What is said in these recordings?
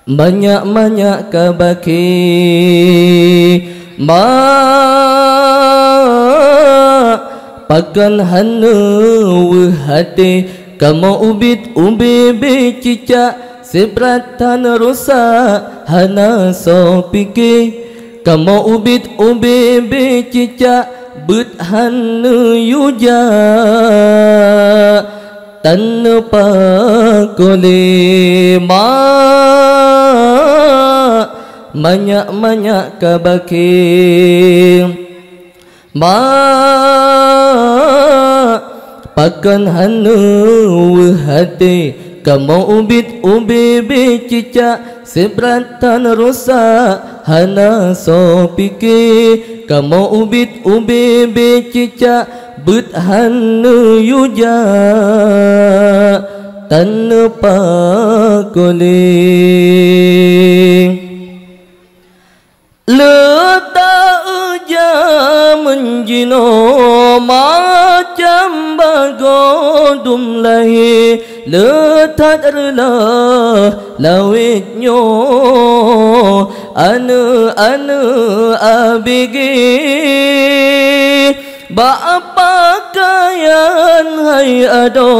banyak kabaki pakan hana hati kamu ubit ubi cicak sebratan rusak hana so pikir kamu ubit ubi cicak bet hana yuja tanpa kolema banyak kabaki pakan hana hati kamu ubit ubi cicak sebratan rusak hana so pikir kamu ubit ubi cicak bet hana yuja tanpa koleh letak uja menjino macam bagodum lahir letak relah lawitnyo ane abigi pakaian hai ado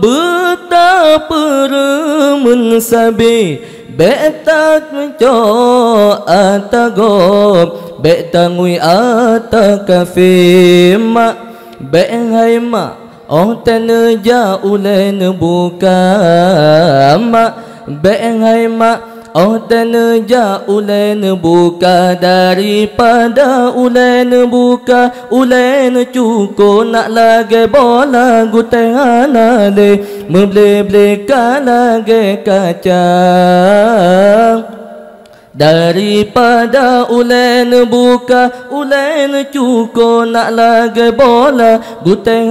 betapa remen sabi betat menco atagob betangui atakafe mak benghai mak oh teneja ulen buka mak benghai mak oh teneja ulen buka daripada ulen buka ulen cukup nak lagi bola guteng le membeli lagi kacang daripada ulen buka ulen cukup nak lagi bola guteng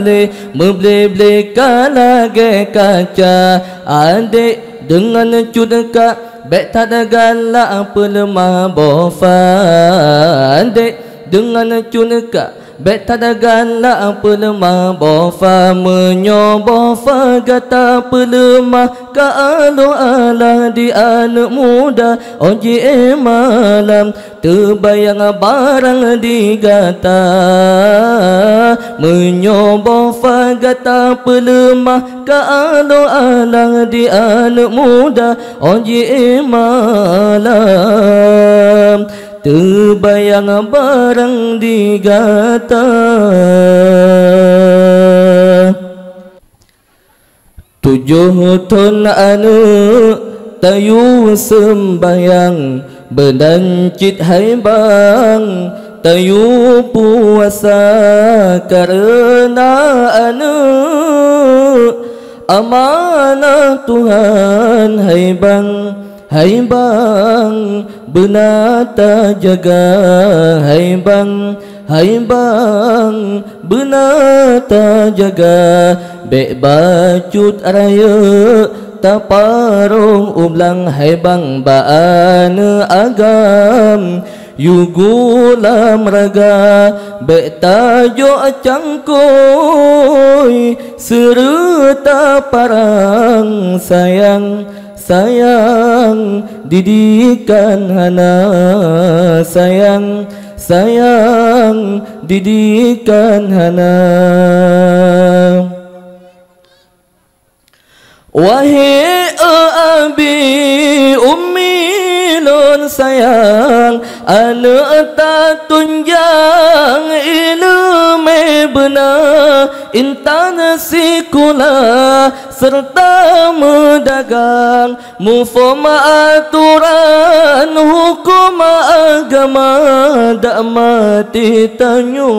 le membeli lagi kacang adik dengan cudeka bek tak ada galak pelemah bofa dek dengan cudeka bek tak ada galak pelemah bofa menyobofa gata pelemah kalau Allah di anak muda oji malam terbayang barang digata menyobofa gata pelemah kalau Allah di anak muda oji malam terbayang barang digata 7 ton anu tayu sembayang bedancit hai bang tayu puasa karena anu amanah Tuhan hai bang benata jaga hai bang benata jaga bek bacut raya taparong ublang hai bang baan agam yugulam raga bek tajo cangkoi serta parang sayang didikan hana sayang didikan hana wahai abi ummi lon sayang anak tak tunjang ilmu benar intan sekolah serta mendagang mufama aturan hukum agama dak mati tanyo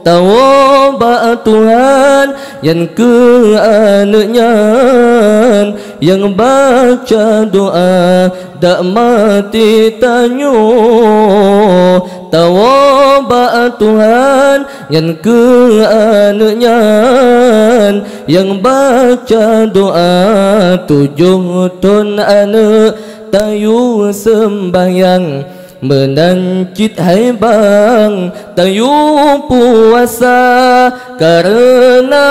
tawabah Tuhan yang ke anaknya yang baca doa dak mati tanyo tawabah Tuhan yang ke anaknya yang baca doa 7 ton anak tayu sembahyang menancit hai bang tayu puasa karena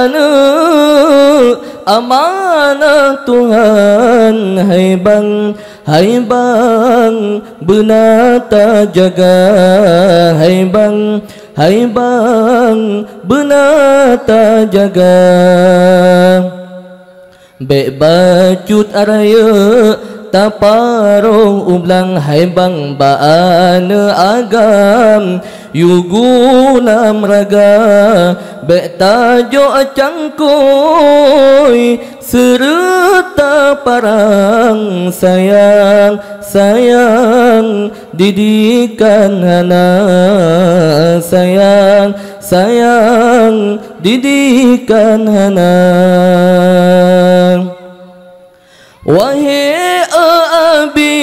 anak amanah Tuhan. Hai bang benata jaga, hai bang benata jaga. Bek bacut araya taparong ublang, hai bang baana agam yugulam raga. Bek tajo cangkoi serta parang sayang didikan hana, sayang didikan hana. Wahai abi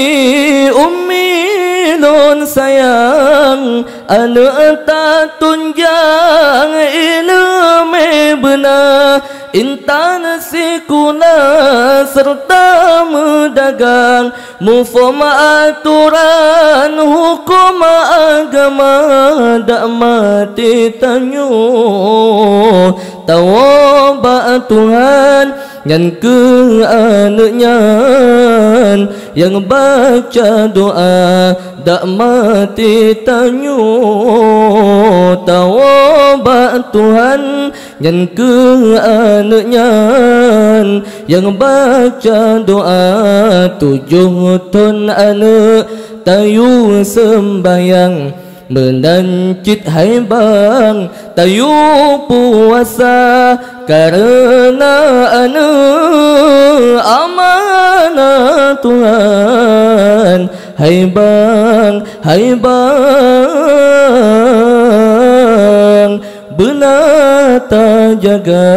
ummi lon sayang, anak tak tunjang ilmu benar, intan sekolah serta mendagang, mufhum aturan hukum agama, dak mati tanyo tawabah Tuhan yang ke anaknya yang baca doa dak mati tanyo tawabah Tuhan yang ke anaknya yang baca doa 7 ton anak tayu sembayang menancit hai bang tayu puasa karena anak amanah Tuhan. Hai bang benata jaga.